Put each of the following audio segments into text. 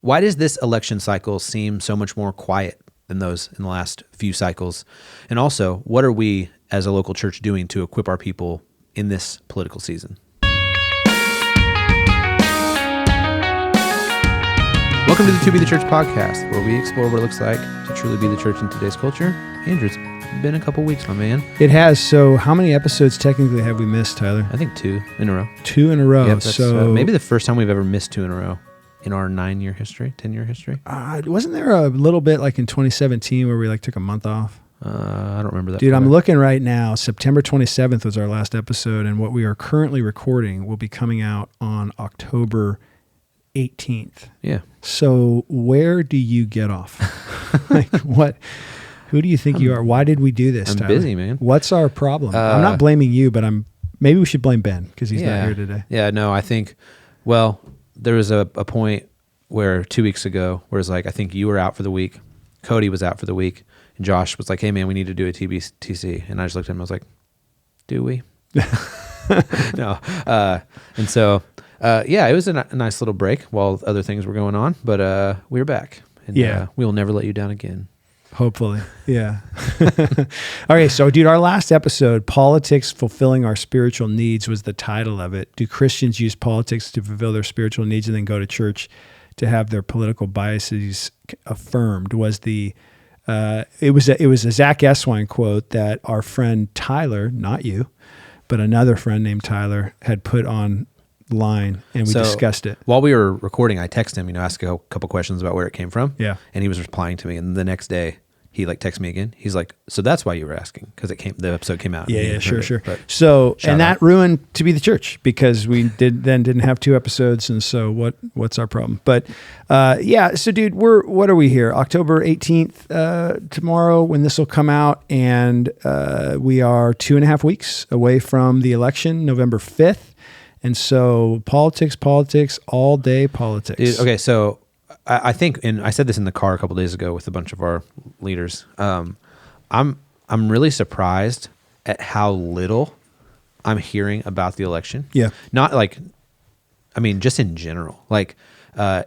Why does this election cycle seem so much more quiet than those in the last few cycles? And also, what are we as a local church doing to equip our people in this political season? Welcome to the To Be the Church podcast, where we explore what it looks like to truly be the church in today's culture. Andrew, it's been a couple weeks, my man. It has. So how many episodes technically have we missed, Tyler? I think 2 in a row. 2 in a row. Yep, so maybe the first time we've ever missed 2 in a row in our 9-year history, 10-year history. Wasn't there a little bit like in 2017 where we took a month off? I don't remember that. Dude, I'm looking right now. September 27th was our last episode, and what we are currently recording will be coming out on October 18th. Yeah. So where do you get off? What? Who do you think you are? Why did we do this, I'm Tyler? busy, man. What's our problem? I'm not blaming you, but maybe we should blame Ben because he's not here today. Yeah, no, I think, well, there was a point where 2 weeks ago where it's like, I think you were out for the week, Cody was out for the week, and Josh was like, hey man, we need to do a TBTC. And I just looked at him, I was like, do we? No. And so, it was a nice little break while other things were going on, but we were back. And we will never let you down again. Hopefully. Yeah. Okay. So dude, our last episode, Politics Fulfilling Our Spiritual Needs, was the title of it. Do Christians use politics to fulfill their spiritual needs and then go to church to have their political biases affirmed? Was the, it was a Zach Eswine quote that our friend Tyler, not you, but another friend named Tyler had put on line, and we discussed it. While we were recording, I texted him, asked a couple questions about where it came from. Yeah. And he was replying to me, and the next day he texted me again. He's like, so that's why you were asking, because the episode came out. Yeah, sure. So, and that ruined To Be the Church because we didn't have 2 episodes, and so what's our problem? But so dude, what are we here? October 18th tomorrow when this will come out, and we are 2.5 weeks away from the election, November 5th. And so politics, all day politics. Dude, okay, so I think, and I said this in the car a couple days ago with a bunch of our leaders. I'm really surprised at how little I'm hearing about the election. Yeah. Not just in general. As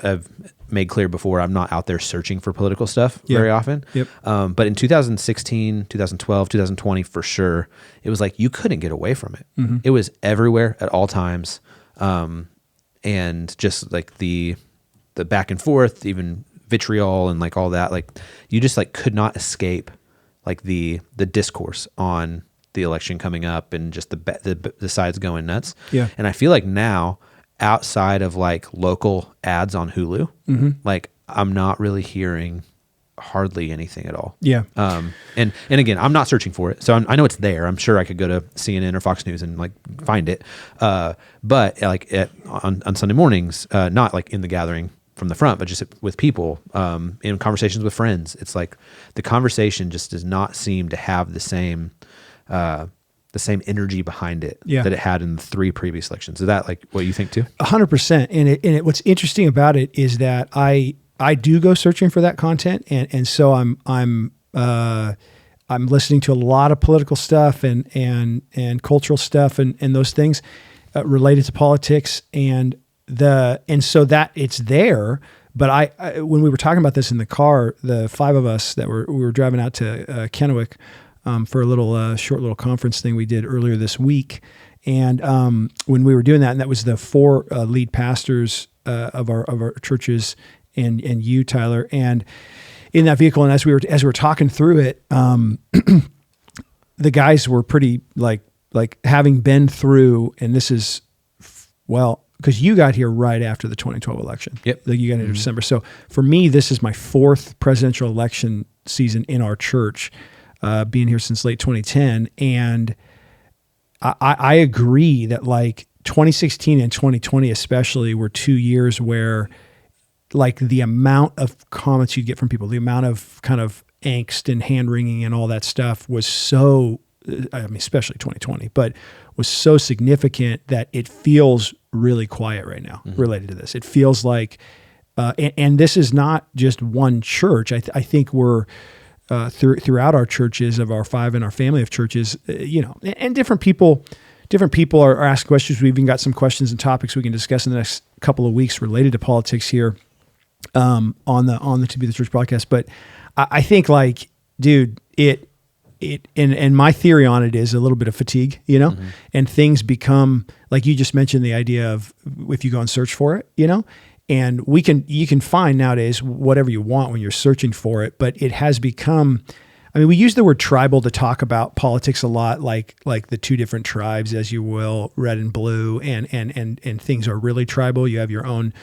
I've made clear before, I'm not out there searching for political stuff very often. Yep. But in 2016, 2012, 2020, for sure, it was like you couldn't get away from it. Mm-hmm. It was everywhere at all times. And just like the back and forth, even vitriol and all that, you just could not escape the discourse on the election coming up and just the sides going nuts. Yeah. And I feel like now, outside of local ads on Hulu, mm-hmm. I'm not really hearing hardly anything at all. Yeah. And again, I'm not searching for it, so I know it's there. I'm sure I could go to CNN or Fox News and find it. But on Sunday mornings, not in the gathering from the front, but just with people, in conversations with friends, it's the conversation just does not seem to have the same energy behind it that it had in the 3 previous elections. Is that what you think too? 100%. And what's interesting about it is that I do go searching for that content, and so I'm listening to a lot of political stuff and cultural stuff and those things related to politics, and so that it's there. But I when we were talking about this in the car, the 5 of us we were driving out to Kennewick for a little short little conference thing we did earlier this week, and when we were doing that, and that was the 4 lead pastors of our churches. And you, Tyler, and in that vehicle, and as we were talking through it, the guys were pretty having been through, and this is because you got here right after the 2012 election. Yep, you got here in December. So for me, this is my 4th presidential election season in our church, being here since late 2010, and I agree that 2016 and 2020 especially were 2 years where the amount of comments you'd get from people, the amount of kind of angst and hand-wringing and all that stuff was so, especially 2020, but was so significant that it feels really quiet right now related to this. It feels like, and this is not just one church. I think we're, throughout our churches of our 5 and our family of churches, and different people different people are asking questions. We've even got some questions and topics we can discuss in the next couple of weeks related to politics here on the To Be the Church podcast. But I think, like, dude, and my theory on it is a little bit of fatigue, and things become, like you just mentioned, the idea of if you go and search for it, and you can find nowadays whatever you want when you're searching for it, but it has become, I mean, we use the word tribal to talk about politics a lot, like the two different tribes, as you will, red and blue, and things are really tribal. You have your own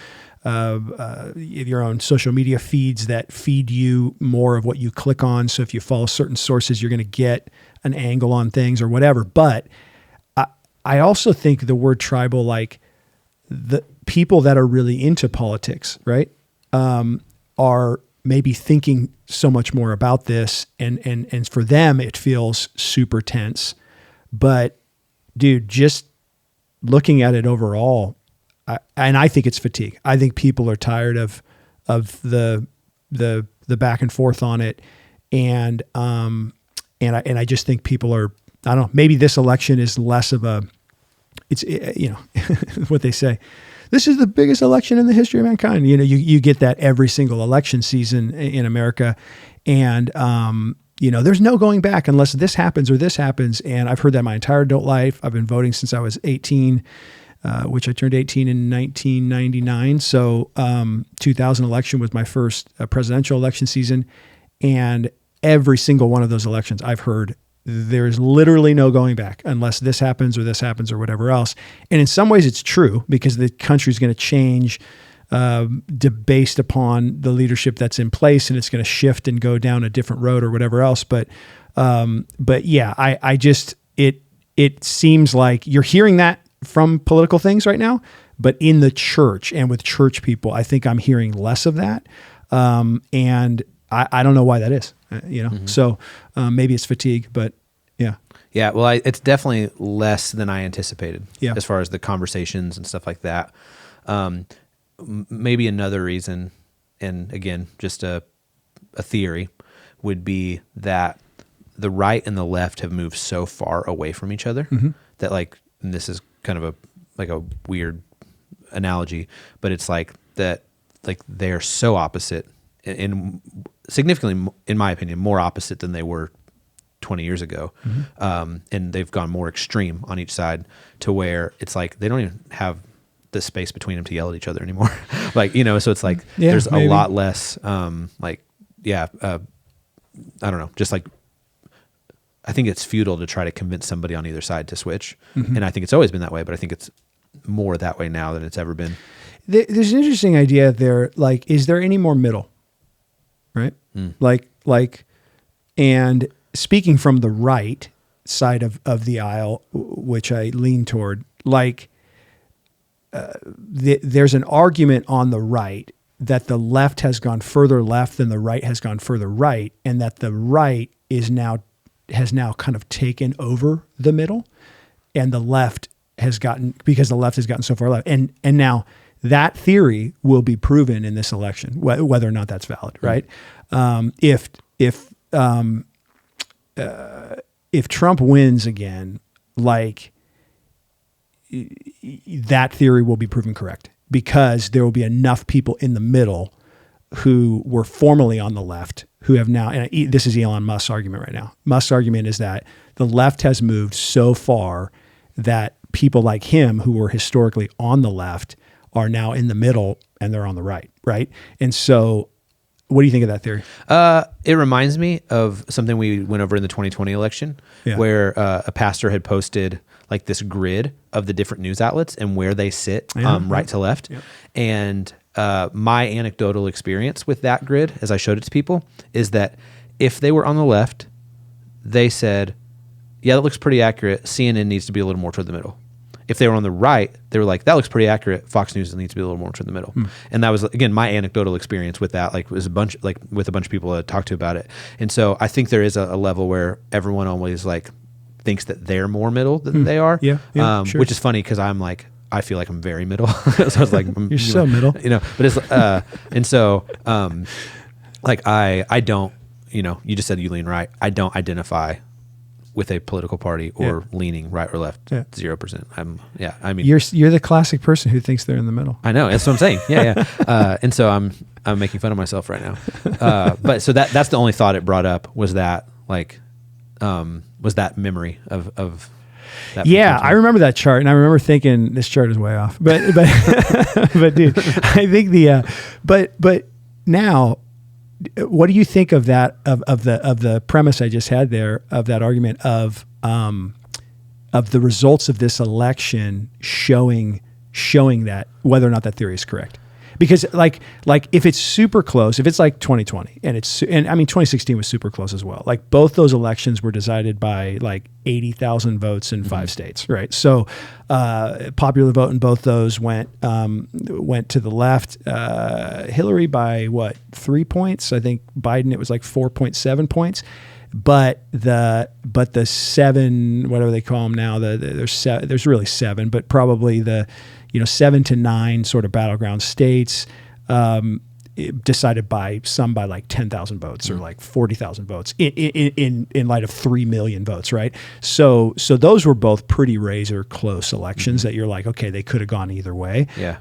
social media feeds that feed you more of what you click on. So if you follow certain sources, you're going to get an angle on things or whatever. But I also think the word tribal, like the people that are really into politics, right, are maybe thinking so much more about this, and for them it feels super tense. But dude, just looking at it overall, I think it's fatigue. I think people are tired of the back and forth on it, and I just think people are, I don't know, maybe this election is less of a, it's what they say, this is the biggest election in the history of mankind. You get that every single election season in America, and there's no going back unless this happens or this happens. And I've heard that my entire adult life. I've been voting since I was 18. Which I turned 18 in 1999. So 2000 election was my first presidential election season. And every single one of those elections, I've heard there's literally no going back unless this happens or whatever else. And in some ways it's true, because the country's going to change based upon the leadership that's in place, and it's going to shift and go down a different road or whatever else. But yeah, I just, it seems like you're hearing that from political things right now, but in the church and with church people, I think I'm hearing less of that. And I don't know why that is, So maybe it's fatigue, but yeah. Yeah. Well, it's definitely less than I anticipated as far as the conversations and stuff like that. Maybe another reason, and again, just a theory, would be that the right and the left have moved so far away from each other that, like, and this is kind of a weird analogy, but it's like that, like, they're so opposite, and significantly, in my opinion, more opposite than they were 20 years ago. And they've gone more extreme on each side, to where it's like they don't even have the space between them to yell at each other anymore. So it's like there's maybe a lot less I don't know, just like, I think it's futile to try to convince somebody on either side to switch. And I think it's always been that way, but I think it's more that way now than it's ever been. There's an interesting idea there. Like, is there any more middle? Right? And speaking from the right side of the aisle, which I lean toward, there's an argument on the right that the left has gone further left than the right has gone further right, and that the right has now kind of taken over the middle, and the left has gotten so far left. And now that theory will be proven in this election, whether or not that's valid, right? If Trump wins again, like, that theory will be proven correct, because there will be enough people in the middle who were formerly on the left who have now, and this is Elon Musk's argument right now. Musk's argument is that the left has moved so far that people like him, who were historically on the left, are now in the middle and they're on the right, right? And so what do you think of that theory? It reminds me of something we went over in the 2020 election, where a pastor had posted like this grid of the different news outlets and where they sit right to left. Yeah. And my anecdotal experience with that grid, as I showed it to people, is that if they were on the left, they said, yeah, that looks pretty accurate. CNN needs to be a little more toward the middle. If they were on the right, they were like, that looks pretty accurate. Fox News needs to be a little more toward the middle. And that was, again, my anecdotal experience with that. Like, it was with a bunch of people I talked to about it. And so I think there is a level where everyone always like thinks that they're more middle than they are. Yeah, sure. Which is funny, because I'm like, I feel like I'm very middle. So I was like, you're so middle, but it's, and so, like, I don't, you just said you lean right. I don't identify with a political party or leaning right or left. Yeah. 0%. I mean, You're the classic person who thinks they're in the middle. I know. That's what I'm saying. Yeah. And so I'm making fun of myself right now. But so that's the only thought it brought up was that was that memory of that. Yeah, I remember that chart, and I remember thinking this chart is way off. But but dude, I think but now, what do you think of that of the premise I just had there of that argument of the results of this election showing that whether or not that theory is correct? Because like if it's super close, if it's like 2020 and I mean 2016 was super close as well. Like both those elections were decided by like 80,000 votes in 5 states, right? So popular vote in both those went to the left. Hillary by 3 points. I think Biden it was like 4.7 points. But the 7, whatever they call them now, there's really 7, but probably the 7 to 9 sort of battleground states decided by like 10,000 votes or like 40,000 votes in light of 3 million votes, right? So those were both pretty razor close elections that you're like, okay, they could have gone either way. Yeah.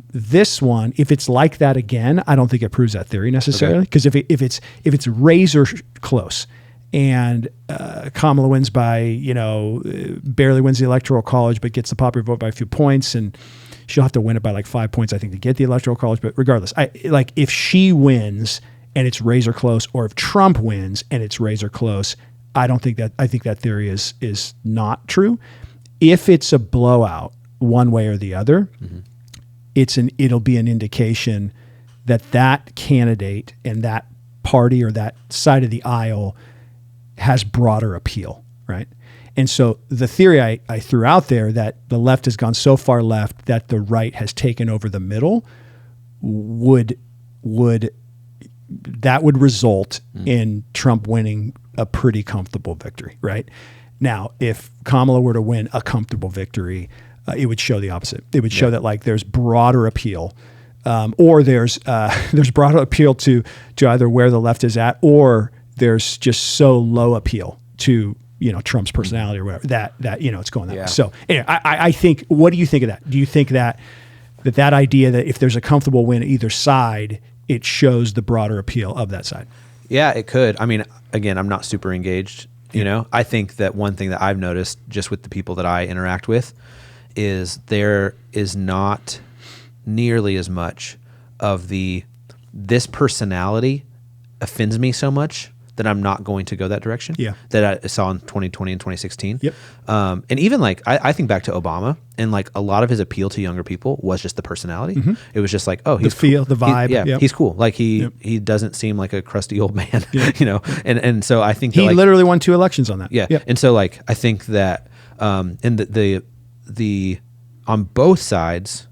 This one, if it's like that again, I don't think it proves that theory necessarily because if it's razor close. And Kamala wins by, barely wins the Electoral College, but gets the popular vote by a few points. And she'll have to win it by like 5 points, I think, to get the Electoral College. But regardless, if she wins and it's razor close, or if Trump wins and it's razor close, I think that theory is not true. If it's a blowout one way or the other, it'll be an indication that candidate and that party or that side of the aisle has broader appeal, right? And so the theory I threw out there that the left has gone so far left that the right has taken over the middle would result in Trump winning a pretty comfortable victory, right? Now, if Kamala were to win a comfortable victory, it would show the opposite. It would show that like there's broader appeal, or there's broader appeal to either where the left is at, or there's just so low appeal to Trump's personality or whatever that it's going that way. So anyway, I think. What do you think of that? Do you think that idea that if there's a comfortable win either side, it shows the broader appeal of that side? Yeah, it could. I mean, again, I'm not super engaged. I think that one thing that I've noticed just with the people that I interact with is there is not nearly as much of this personality offends me so much that I'm not going to go that direction. Yeah. That I saw in 2020 and 2016. Yep. And even like I think back to Obama, and like a lot of his appeal to younger people was just the personality. It was just like, oh, he's the feel, cool. the vibe. He's cool. Like he doesn't seem like a crusty old man. And so I think that, he literally won 2 elections on that. Yeah. Yep. And so like I think that and the on both sides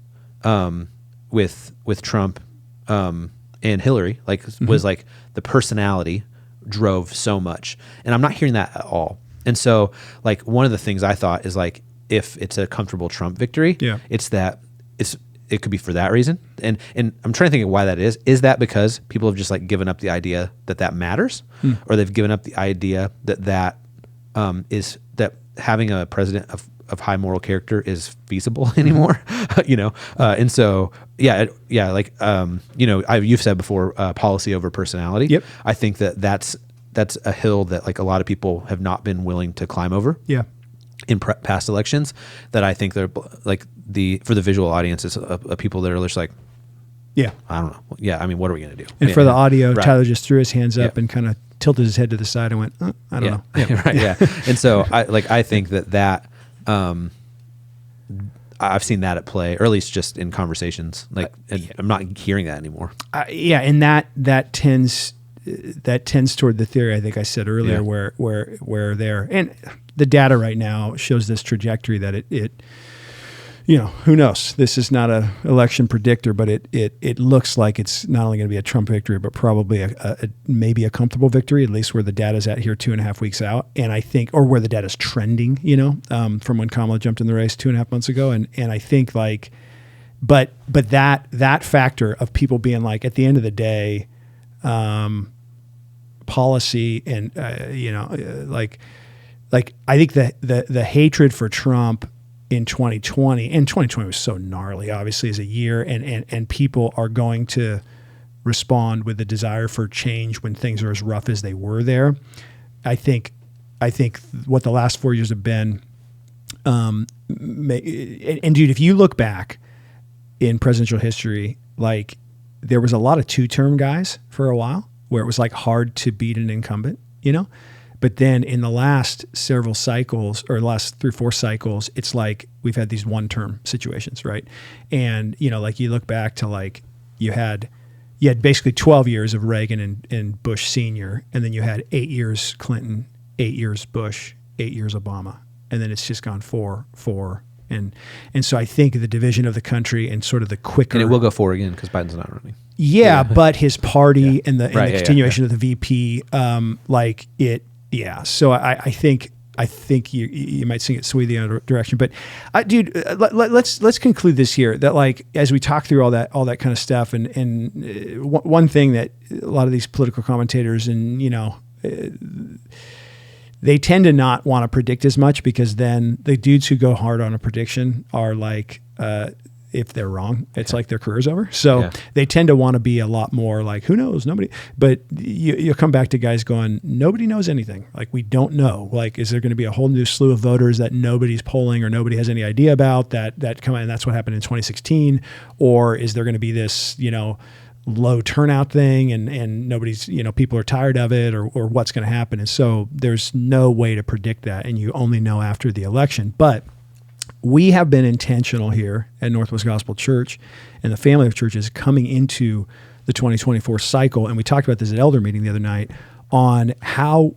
with Trump and Hillary was like the personality drove so much, and I'm not hearing that at all. And so like one of the things I thought is like if it's a comfortable Trump victory, it could be for that reason. And I'm trying to think of why that is. Is that because people have just like given up the idea that matters, or they've given up the idea that is that having a president of high moral character is feasible anymore, and so you've said before, policy over personality. Yep. I think that's a hill that like a lot of people have not been willing to climb over. Yeah. In past elections, that I think they're like for the visual audience is people that are just like, yeah, I don't know. Yeah, I mean, what are we going to do? And for the audio, right. Tyler just threw his hands up and kind of tilted his head to the side and went, I don't know. Yeah. Right. Yeah. And so I think that. I've seen that at play, or at least just in conversations. Like, I'm not hearing that anymore. And that tends toward the theory I think I said earlier, where there and the data right now shows this trajectory that it who knows? This is not a election predictor, but it looks like it's not only going to be a Trump victory, but probably maybe a comfortable victory, at least where the data's at here 2.5 weeks out. And I think, or where the data's trending, from when Kamala jumped in the race 2.5 months ago. And I think like, but that factor of people being like, at the end of the day, policy and, like I think the hatred for Trump in 2020, and 2020 was so gnarly, obviously, as a year, and people are going to respond with a desire for change when things are as rough as they were there. I think what the last 4 years have been, and dude, if you look back in presidential history, like there was a lot of two-term guys for a while where it was like hard to beat an incumbent, you know? But then in the last several cycles, or last 3 or 4 cycles, it's like we've had these one-term situations, right? And, you know, like you look back to like you had basically 12 years of Reagan and Bush Sr., and then you had 8 years Clinton, 8 years Bush, 8 years Obama. And then it's just gone 4. And so I think the division of the country and sort of the quicker... And it will go 4 again because Biden's not running. Yeah, but his party and the continuation of the VP, like it... Yeah, so I think you might see it sway the other direction, but dude, let's conclude this here. That like as we talk through all that kind of stuff, and one thing that a lot of these political commentators and you know they tend to not want to predict as much because then the dudes who go hard on a prediction are like. If they're wrong, it's like their career's over. So they tend to want to be a lot more like, who knows? Nobody. But you'll come back to guys going, nobody knows anything. Like, we don't know. Like, is there going to be a whole new slew of voters that nobody's polling or nobody has any idea about that come in? And that's what happened in 2016. Or is there going to be this, you know, low turnout thing and nobody's, you know, people are tired of it or what's going to happen? And so there's no way to predict that. And you only know after the election. But we have been intentional here at Northwest Gospel Church and the family of churches coming into the 2024 cycle. And we talked about this at elder meeting the other night on how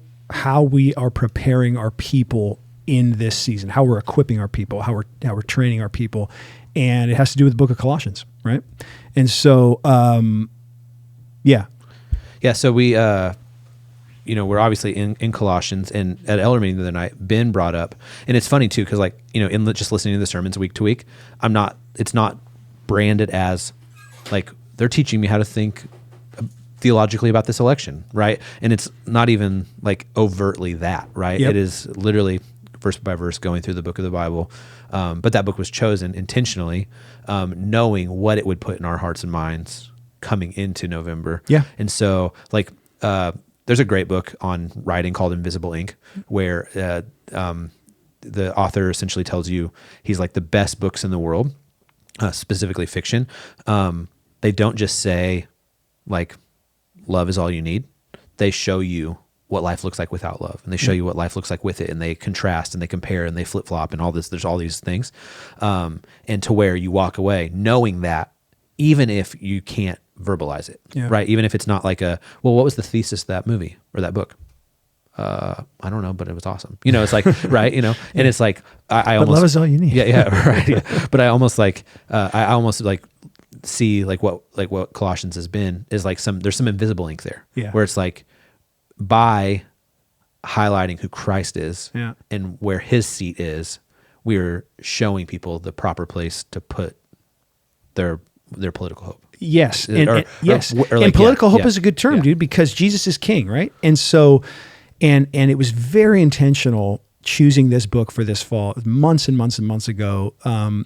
we are preparing our people in this season, how we're equipping our people, how we're training our people. And it has to do with the book of Colossians, right? And so, yeah. So we, you know, we're obviously in Colossians, and at elder meeting the other night, Ben brought up, and it's funny too, because like, you know, in just listening to the sermons week to week, it's not branded as like they're teaching me how to think theologically about this election, right? And it's not even like overtly that, right? Yep. It is literally verse by verse going through the book of the Bible. But that book was chosen intentionally, knowing what it would put in our hearts and minds coming into November. Yeah. And so like, there's a great book on writing called Invisible Ink, where the author essentially tells you he's like the best books in the world, specifically fiction. They don't just say like love is all you need. They show you what life looks like without love, and they show you what life looks like with it, and they contrast and they compare and they flip flop and all this. There's all these things, and to where you walk away knowing that even if you can't verbalize it, right? Even if it's not like what was the thesis of that movie or that book? I don't know, but it was awesome. You know, it's like, right, you know, and it's like, I almost, love is all you need. Yeah, right. Yeah. But I almost like, I almost like see like what Colossians has been is like there's some invisible ink there, where it's like by highlighting who Christ is and where his seat is, we're showing people the proper place to put their political hope. Yes. And political hope is a good term, dude, because Jesus is king, right? And so, and it was very intentional choosing this book for this fall, months and months and months ago,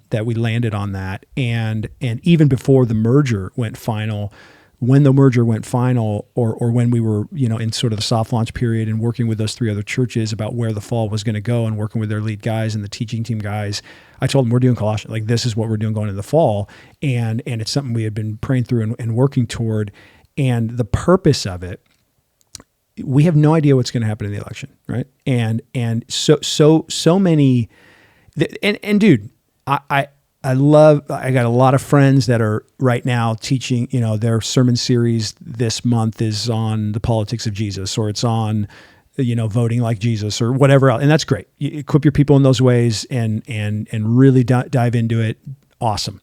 that we landed on that. And even before the merger went final, when the merger went final, or when we were, you know, in sort of the soft launch period and working with those 3 other churches about where the fall was going to go and working with their lead guys and the teaching team guys, I told them we're doing Colossians. Like, this is what we're doing going into the fall. And it's something we had been praying through and working toward. And the purpose of it, we have no idea what's going to happen in the election, right? And so many, and dude, I got a lot of friends that are right now teaching, you know, their sermon series this month is on the politics of Jesus, or it's on, you know, voting like Jesus or whatever else. And that's great. You equip your people in those ways and really dive into it. Awesome.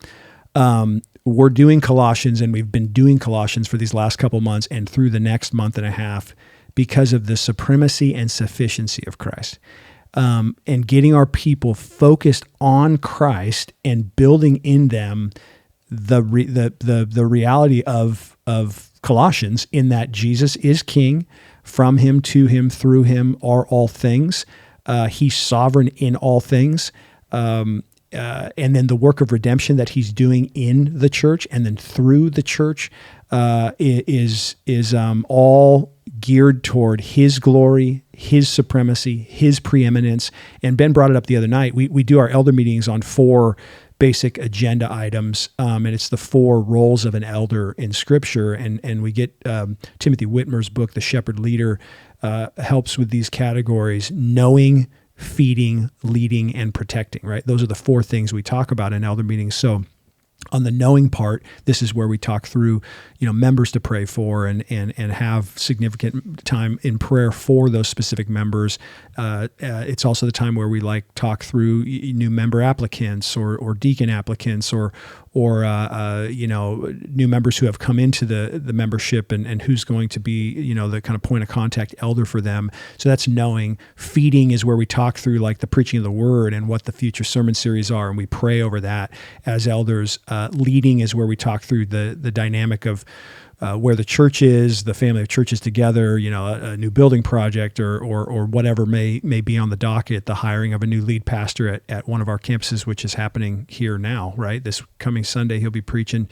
We're doing Colossians, and we've been doing Colossians for these last couple months and through the next month and a half because of the supremacy and sufficiency of Christ. And getting our people focused on Christ and building in them the reality of Colossians, in that Jesus is King, from him, to him, through him are all things. He's sovereign in all things. And then the work of redemption that he's doing in the church and then through the church is all geared toward his glory, his supremacy, his preeminence. And Ben brought it up the other night. We do our elder meetings on 4 basic agenda items, and it's the 4 roles of an elder in Scripture. And we get Timothy Whitmer's book, The Shepherd Leader, helps with these categories: knowing, feeding, leading, and protecting, right? Those are the 4 things we talk about in elder meetings. So on the knowing part, this is where we talk through, members to pray for and have significant time in prayer for those specific members. It's also the time where we talk through new member applicants or deacon applicants or new members who have come into the membership and who's going to be, the kind of point of contact elder for them. So that's knowing. Feeding is where we talk through the preaching of the word and what the future sermon series are, and we pray over that as elders. Leading is where we talk through the dynamic of where the church is, the family of churches together, a new building project or whatever may be on the docket, the hiring of a new lead pastor at one of our campuses, which is happening here now, right? This coming Sunday, he'll be preaching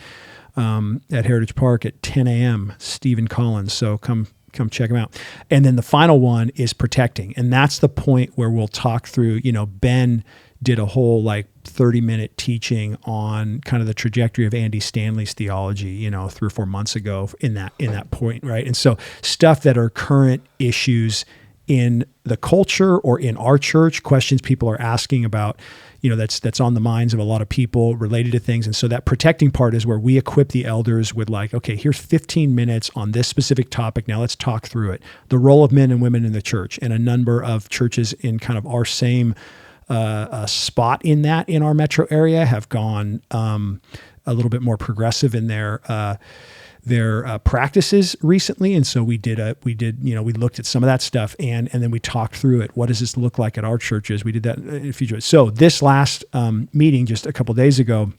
at Heritage Park at 10 a.m., Stephen Collins. So come check him out. And then the final one is protecting. And that's the point where we'll talk through, Ben did a whole 30-minute teaching on kind of the trajectory of Andy Stanley's theology, 3 or 4 months ago in that point, right? And so stuff that are current issues in the culture or in our church, questions people are asking about, that's on the minds of a lot of people related to things. And so that protecting part is where we equip the elders with okay, here's 15 minutes on this specific topic. Now let's talk through it. The role of men and women in the church, and a number of churches in kind of our same a spot in our metro area have gone a little bit more progressive in their practices recently. And so we looked at some of that stuff and then we talked through it. What does this look like at our churches? We did that in a few. So this last meeting just a couple of days ago,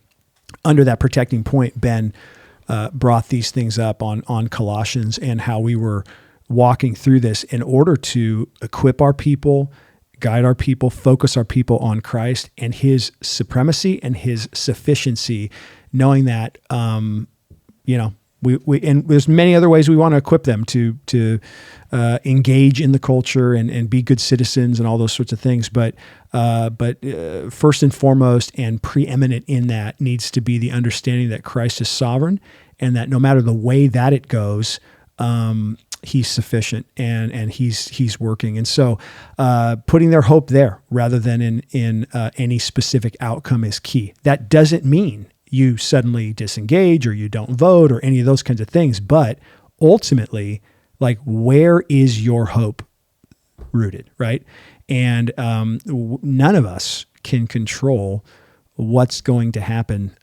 under that protecting point, Ben brought these things up on Colossians and how we were walking through this in order to equip our people, guide our people, focus our people on Christ and his supremacy and his sufficiency, knowing that, we and there's many other ways we want to equip them to engage in the culture and be good citizens and all those sorts of things. But first and foremost and preeminent in that needs to be the understanding that Christ is sovereign and that no matter the way that it goes, he's sufficient and he's working. And so putting their hope there rather than in any specific outcome is key. That doesn't mean you suddenly disengage or you don't vote or any of those kinds of things. But ultimately, where is your hope rooted, right? And none of us can control what's going to happen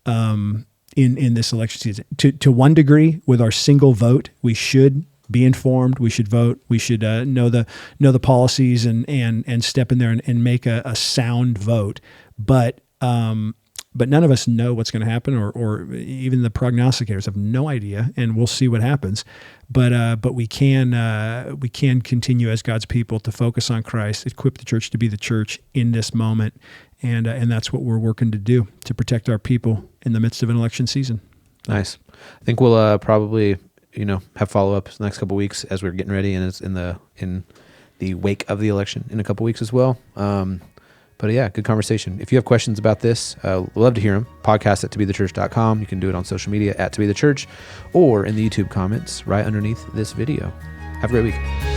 in this election season. To one degree, with our single vote, we should be informed. We should vote. We should know the policies and step in there and make a sound vote. But none of us know what's going to happen, or even the prognosticators have no idea, and we'll see what happens. But we can continue as God's people to focus on Christ, equip the church to be the church in this moment, and that's what we're working to do to protect our people in the midst of an election season. Nice. I think we'll probably have follow-ups the next couple of weeks as we're getting ready, and it's in the wake of the election in a couple of weeks as well. But yeah, good conversation. If you have questions about this, we'd love to hear them. Podcast at toBeTheChurch.com. You can do it on social media at toBeTheChurch or in the YouTube comments right underneath this video. Have a great week.